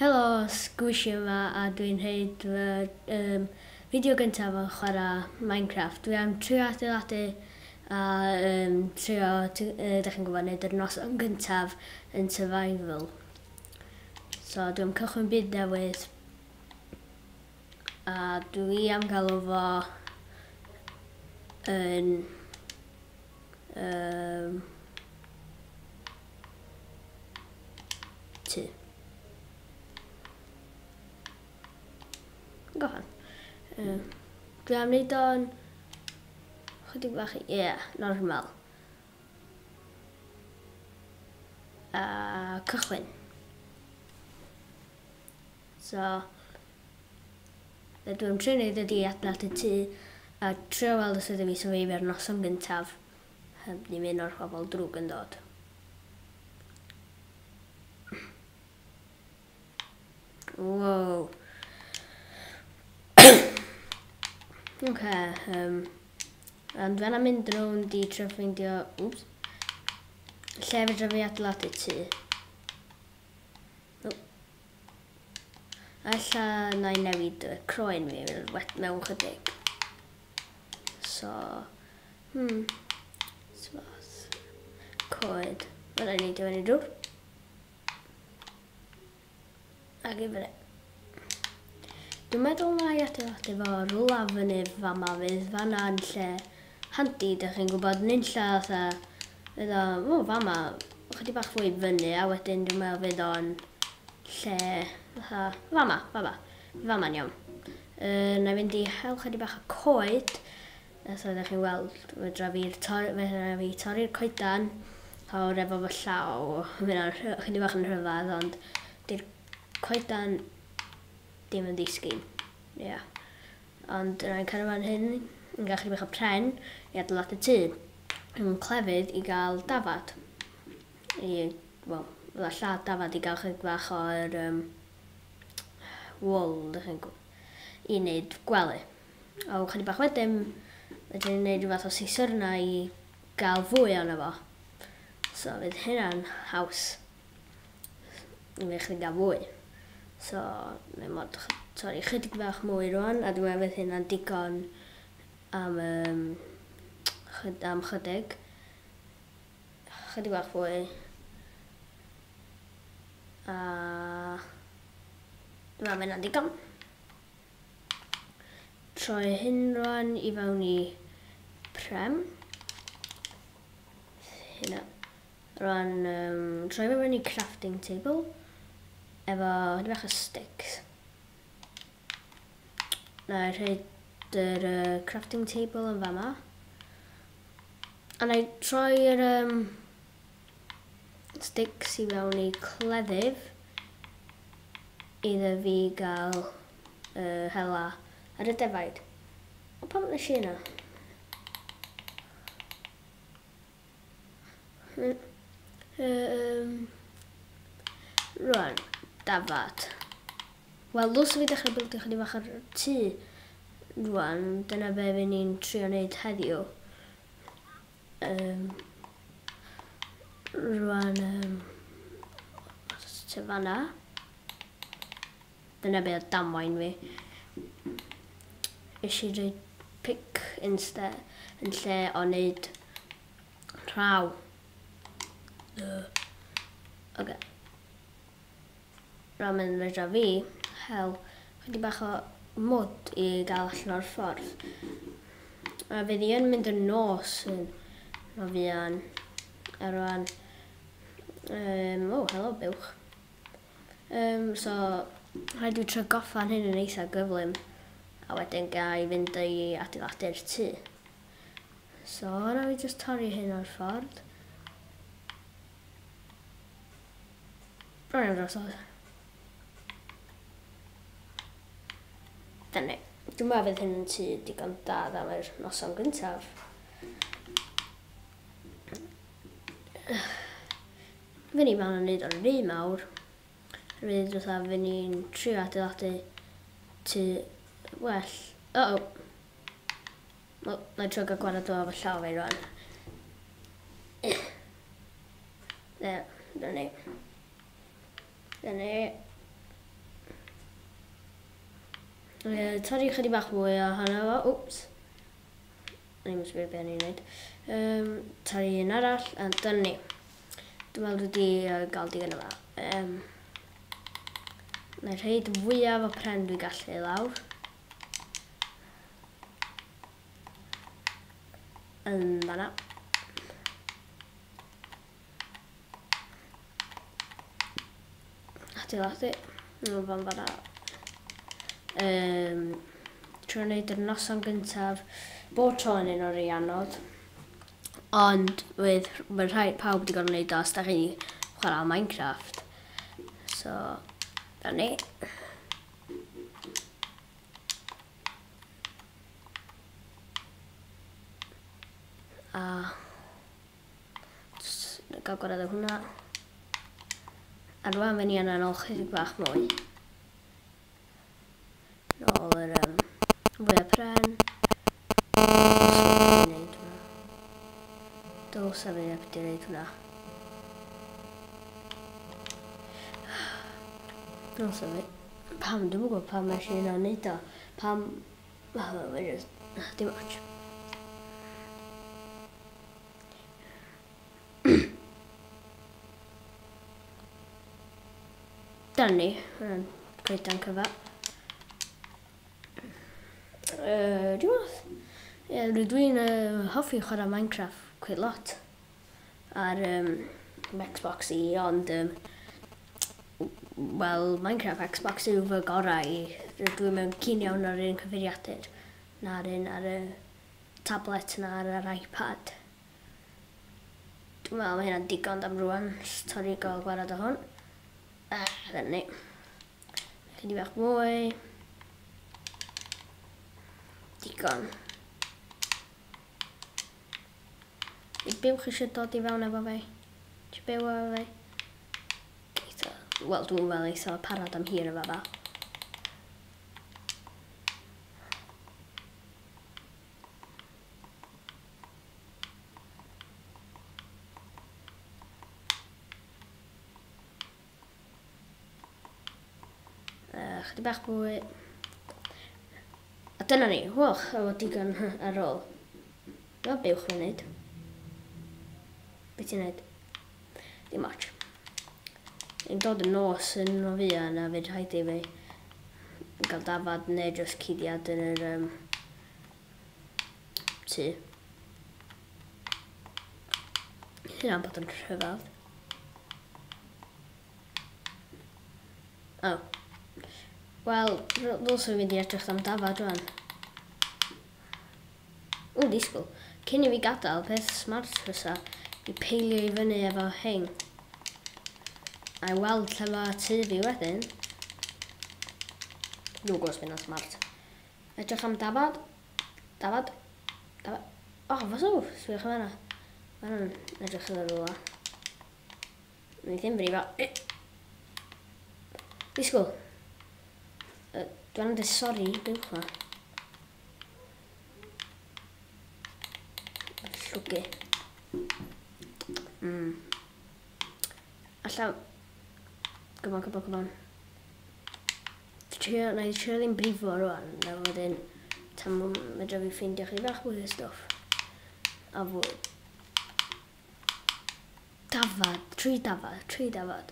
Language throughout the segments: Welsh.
Helo, Squishy yma a dwi'n neud fideo gyntaf o chwarae Minecraft. Dwi am trio adeiladu a trio, da chi'n gwybod, neud yr noson gyntaf yn survival. So dwi am cychwyn byd newydd a dwi am galw fo yn tŷ. Gohan. Dwi am wneud o'n chydig bach, normal. A cychwyn. So, be dwi'n trio wneud ydi adeiladu tŷ a trio weld os ydw i survivor noson gyntaf heb ni mynd o'r pobol drwg yn dod. Wow. Ond fe na mynd rownd i trio ffeindio, lle fedra fi adeiladu tŷ. Alla na i newid y croen fi mewn chydig. So, coed. Fyddai'n neud i fyny drwr. Ac i fyny. Dwi'n meddwl na i adeiladu fo rwla fyny fama fydd fanna'n lle handi, da chi'n gwybod, yn unlla fydd o, fama, chydig bach fwy fyny, a wedyn dwi'n meddwl fydd o'n lle, fama'n iawn. Na fynd i hel chydig bach o coed, so da chi'n weld, fedra fi torri'r coedan, o'r efo fy llaw, fydd chydig bach yn rhyfedd, ond di'r coedan dim yn ddisgyn. Ond rhaid cael fan hyn yn gael chydig bach o pren i adeiladu tŷ. Yn clefyd i gael dafad. Fydda llad dafad i gael chydig bach o'r wool, i wneud gwely. O chydig bach wedyn, wedyn wneud rhywbeth o sisyrna i gael fwy o'n efo. So fydd hynna'n haws. I fi chydig gael fwy. So, mae'n mod torri chydig bach mwy rwan, a dwi'n meddwl hynna'n digon am chydig. Chydig bach fwy. A dwi'n meddwl hynna'n digon. Troi hyn rwan i fewn i prem. Hynna. Rwan, troi fewn i crafting table. Efo chydig bach o sticks. Na i rhaid yr crafting table yn fama. A na i troi'r sticks i fewn i cleddyf iddo fi gael hela ar y defaid. O pam nes i yna? Rwan. Dafad. Wel, os fi dechrau bildio chydig bach ar tŷ rwan, dyna be fe ni'n trio wneud heddiw. Rwan, te fanna. Dyna be o damwain fi. Eisiau dweud pic instead, yn lle o wneud rhaw. Okay. Rhaid mynd fedra fi hel chydig bach o mwd i gael allan o'r ffordd. A fydd i yn mynd yn nos yn o fian. A rwan, helo buwch. So, rhaid i trio goffan hyn yn eitha gyflym. A wedyn gael i fynd i adeiladu'r tŷ. So, rhaid i just torri hyn o'r ffordd. Rhaid i'n drosodd. Dyna, dwi'n meddwl fydd hyn yn tŷ digon da am yr noson gyntaf. Fy ni fan yn neud o'r rhy mawr. Fydd fy ni'n trio adeiladu tŷ well. Na i trio gael gwared o fy llaw fi rwan. Dyna ni. Torri chydig bach mwy o hana fo. Wps. Ni'n mysgu beth ni'n neud. Torri un arall, a dyna ni. Dwi'n meddwl wedi gael digon yma. Na i rhaid fwyaf o pren dwi'n gallu lawr. Yn fanna. Adeiladu. Yn fanna. Trwy'n neud yr noson gyntaf, bob tro yn un o'r anod. Ond mae rhaid pawb wedi gorfod wneud os da chi chwarae Minecraft. So, da ni. A gael gwared o hwnna. A rwan fe ni yna nôl chydig bach mwy. Nôl yr fwy o pren. Dylsa fi heb di wneud hwnna. Dylsa fi. Pam, dwi'n gwybod pam mae eisiau yna wneud o. Pam, dim ots. Dyna ni, hwnna'n coedan cyfa. Dwi'n hoffi chwarae Minecraft quite lot ar Xbox i, ond Minecraft Xbox yw fy gorau i. Dwi'n mewn cyn iawn ar un cyfeiriadur na'r un ar y tablet na ar yr iPad. Dwi'n meddwl mae hynna'n digon am rwan, torri gael gwared o hwn. Dyna ni. Chydig bach mwy. Digon. I biwch eisiau dod i fewn efo fe? Ti byw efo fe? Wel, dwi'n fel eitha parod am hir efo fe. Chydig bach mwy. A dyna ni, wch, efo digon ar ôl. Fel biwch fi'n neud. Be ti'n neud? Dim ots. Yn dod yn nos yn o fi yna fyd rhaid i fi gael dafad neu jyst cuddiad yn yr tŷ. Hynna'n bod yn rhyfedd. O. Wel, ddylswn fi wedi edrych am dafad rwan. O, disgwyl. Cyn i fi gadael, peth smart fysa i peilio i fyny efo hyn. A i weld lle mae tŷ fi wedyn. Dwi'n gwrs fy'n smart. Edrych am dafad. Dafad. Dafad. O, fasw. Sbiwch am yna. Mae'n edrych yn y rwla. Ni ddim brifo. Disgwyl. Dwi'n dweud sori, biwch ma. Llwgu. Alla... Come on. Na i trio ddim brifo rwan, na wedyn tam medra fi ffeindio chi bach mwy o stwff. A fwy. Dafad, tri dafad.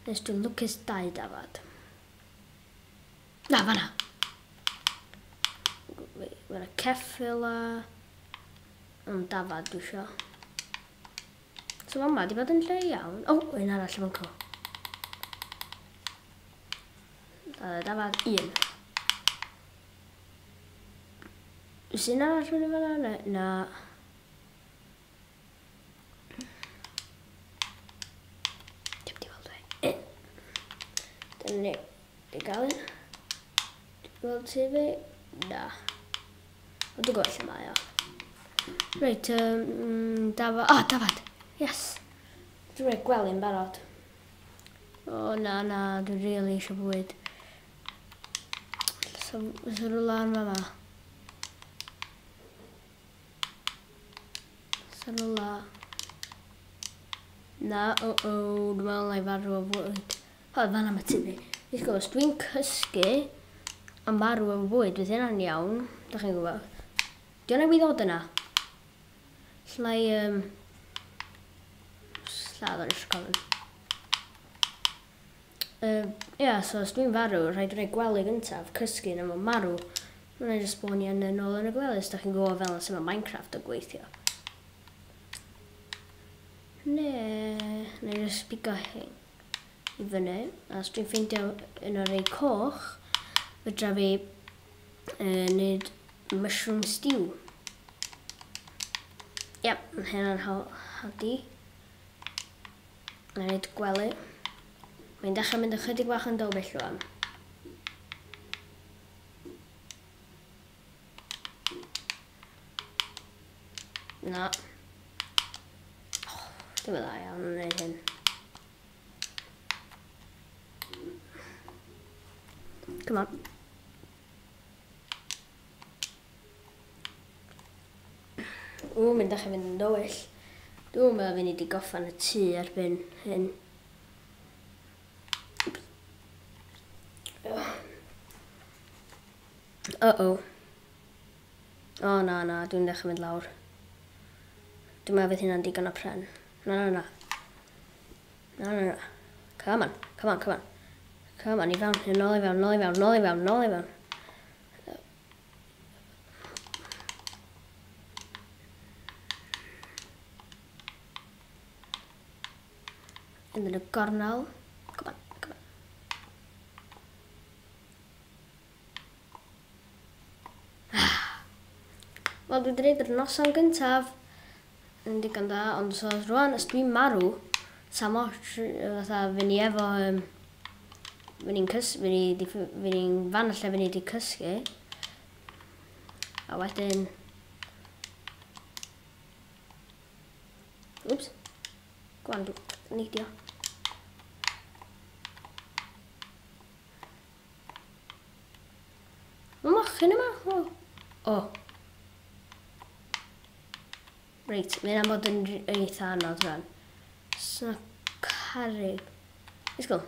Nes dwi'n lwcus 2 dafad. Na, fanna. Mae'na ceffil a... Ond dafad dwi isio. So fama di bod yn lle iawn. O, un arall efo'n co. Dafad 1. Ys un arall yn fanna? Na. Dim di weld fe. Dyna ni. Di gael un. Gweld ti fi? Na. O, dwi'n gweld lle mae o. Reit, dafad. O, dafad. Yes. Dwi'n rhaid gwely'n barod. O, na, dwi'n rili eisiau bwyd. So, rwla yn fama. Rwla. Na, dwi'n meddwl na i farw o fwyd. O, fanna mae ti fi. Dwi'n gwrs, dwi'n cysgu yn marw efo bwyd, bydd hynna'n iawn. Da chi'n gwybod. Di o'n ei ddod yna? Llai, lladd o'r ysgol. So os dwi'n farw, rhaid rhaid gwely gyntaf, cysgu yn efo marw. Mae'n just bod ni yn ôl yn y gwely, os da chi'n gwybod fel sy'n Minecraft o gweithio. Neu just bigo hyn i fyny. A os dwi'n ffeindio un o'r ei coch, fydra fi wneud mushroom stew. Iep, hynna'n hawdd. Mae'n wneud gwely. Mae'n dechrau mynd ychydig bach yn dywyll rwan. Na. Dim yn dda iawn yn gwneud hyn. Come on. Mae'n dechrau mynd yn dywyll. Dwi'n meddwl fi ni wedi goffan y tŷ erbyn hyn. Na, dwi'n dechrau mynd lawr. Dwi'n meddwl fydd hynna'n digon o pren. Na. Come on. Come on, i fewn, nôl i fewn. Yn y gornel. Come on. Wel, dwi wedi gwneud yr noson gyntaf yn digon da, ond so rwan, os dwi'n marw, sam o'r fatha fyny efo, fyny'n fan lle fyny wedi cysgu, a wedyn, oops, gwan, neidio. Mae mochyn yma, Reit, mae'n am bod yn eitha anodd rhan. Sy'n carrig. Let's go.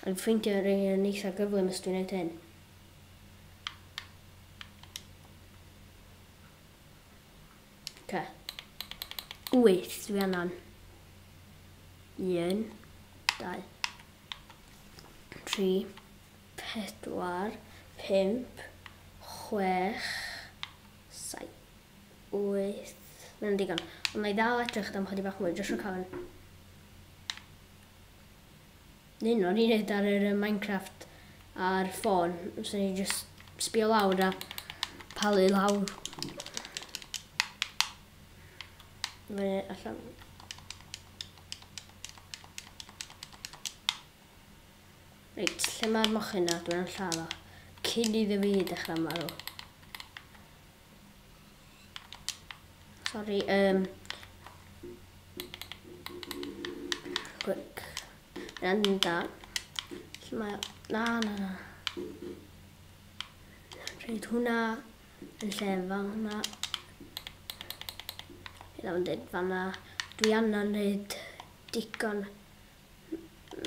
A'n ffeindio yn eitha gyflym os dwi'n neud hyn. Okay. 8 dwi annan. 1, 2, 3, 4, 5, 6, 7, 8. Mae'n digon. Ond na i ddal edrych am chydig bach mwy, jyst rhaid cael un o'n i'n neud ar yr Minecraft ar ffôn. So ni jyst sbio lawr a palu lawr. Fyny allan. Reit, lle mae'r mochyn na? Dwi'n lladd o. Cyn iddo fi dechrau marw. Sorry, quick. Yn da. Lle mae... Na. Rhaid hwnna yn lle fan'na. Hynna yn dweud fan'na. Dwi anna'n neud digon.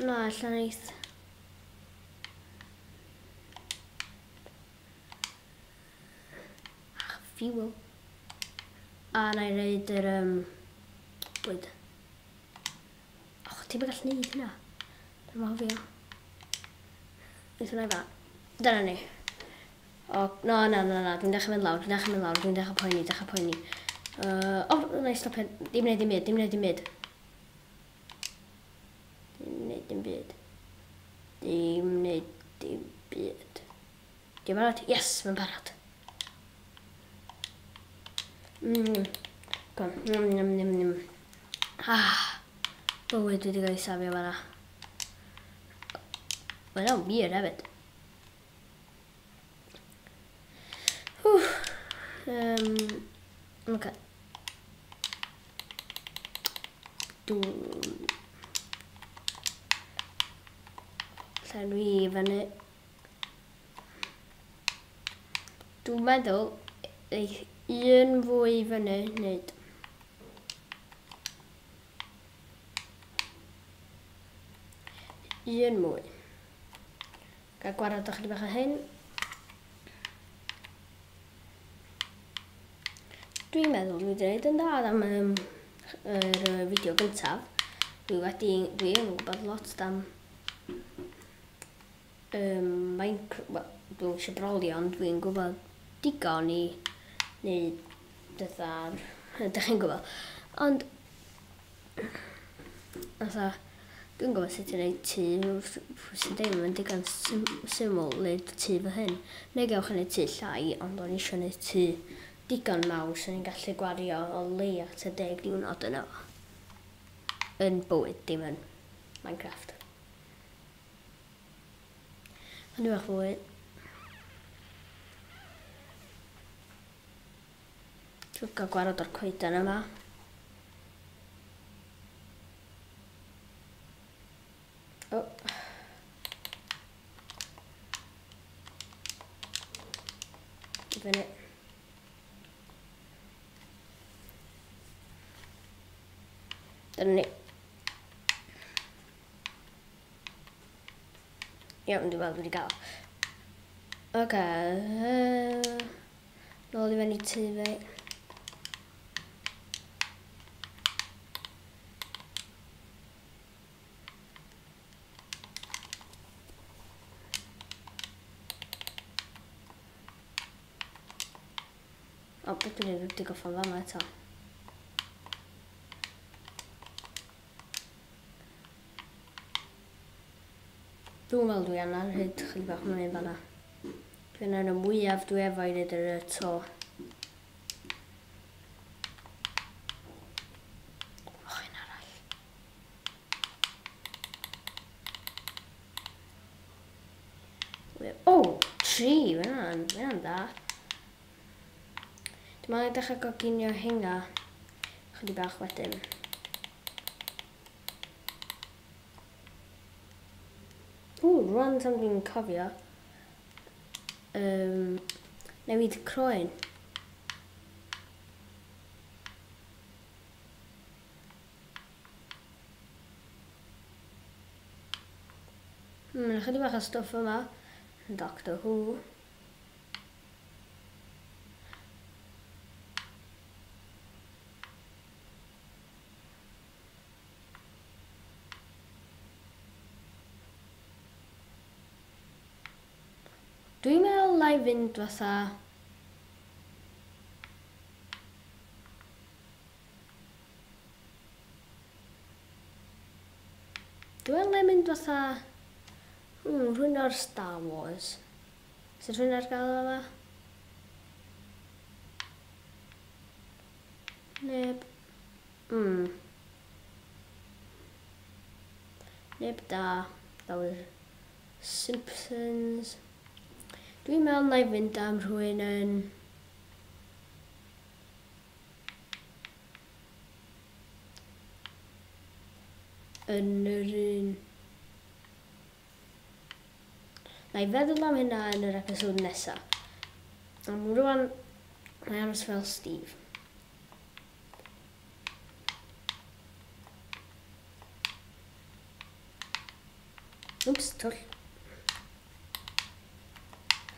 Na, allan neith. Fuel. A na i reid yr bwyd. Ti'n bydd gallu neud hynna? Dyma hofio. Eithon na i fa. Dyna ni. Na. Dwi'n dechrau mynd lawr. Dwi'n dechrau poeni. Na i stopio. Dim neud dim byd. Di'n barod? Yes, mae'n barod. Bywyd wedi cael ei safio fan'na. Mae'n o'n wir hefyd. Ok. Lle dwi fyny. Dwi'n meddwl un fwy fyny nid. Un mwy. Gael gwared o'ch chi bach o hyn. Dwi'n meddwl dwi wedi gwneud yn dda am yr fideo gyntaf. Dwi yn gwybod lot am dwi'n eisiau broli, ond dwi'n gwybod digon i wneud dytha'r, ydych chi'n gwybod. Ond, dwi'n gwybod sut i wneud tŷ sy'n ddim yn digon syml wneud tŷ fy hyn. Neu gewch yn wneud tŷ llai, ond o'n eisiau wneud tŷ digon mawr sy'n ni'n gallu gwario o leia ta 10 diwrnod yno. Yn bywyd, dim yn Minecraft. Ond dwi'n bwyd. Dwi'n gael gwarad o'r coeden yma. O. I fyny. Dyna ni. Iawn, dwi'n meddwl wedi gael. Oce. Nôl I fyny tŷ fi. O, beth dwi'n ei wedi goffan fama eto. Dwi'n meddwl dwi anna hyd chydig bach mwy fanna. Dwi'n ar y mwyaf dwi efo I wneud yr to. O, un arall. O, 3, fyna'n da. Dwi'n meddwl dechrau goginio hinga chydig bach wedyn. Rwan tan dwi'n cofio newid croen. Chydig bach o stwff yma. Doctor Who. Dwi'n meddwl lai fynd fatha rhywun o'r Star Wars. Sut rhywun ar gael yma? Neb. Neb da. That was Simpsons. Dwi'n meddwl na I fynd am rhywun yn yr un. Na I feddwl am hynna yn yr episod nesa. Am rwan, na I aros fel Steve. Oops, twll.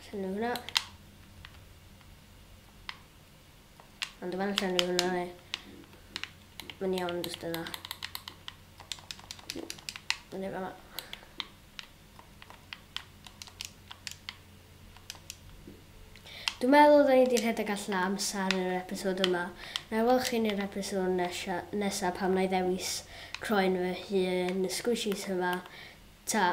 Llenw hwnna. Ond dyma'n llenw hwnna mae'n iawn just yna. Dyna fama. Dwi'n meddwl da ni wedi rhedeg allan amser yn yr episod yma. Na I weld chi'n yr episod nesaf pam na I ddewis croen fy hun, y squishies yma. Ta.